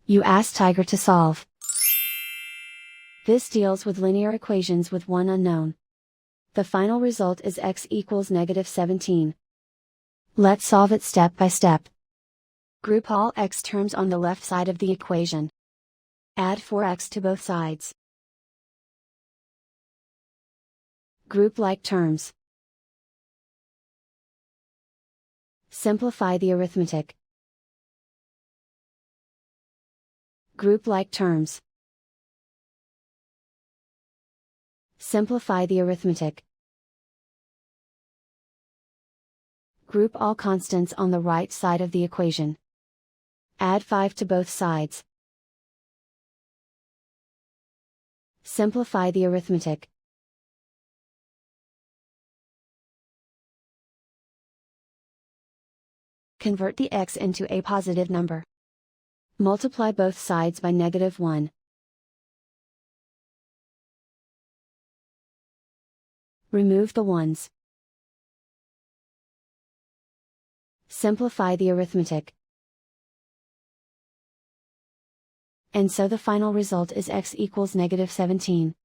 You ask Tiger to solve. This deals with linear equations with one unknown. The final result is x equals -17. Let's solve it step by step. Group all x terms on the left side of the equation. Add 4x to both sides. Group like terms. Simplify the arithmetic. Group like terms. Simplify the arithmetic. Group all constants on the right side of the equation. Add 5 to both sides. Simplify the arithmetic. Convert the x into a positive number. Multiply both sides by -1. Remove the ones. Simplify the arithmetic. And so the final result is x equals -17.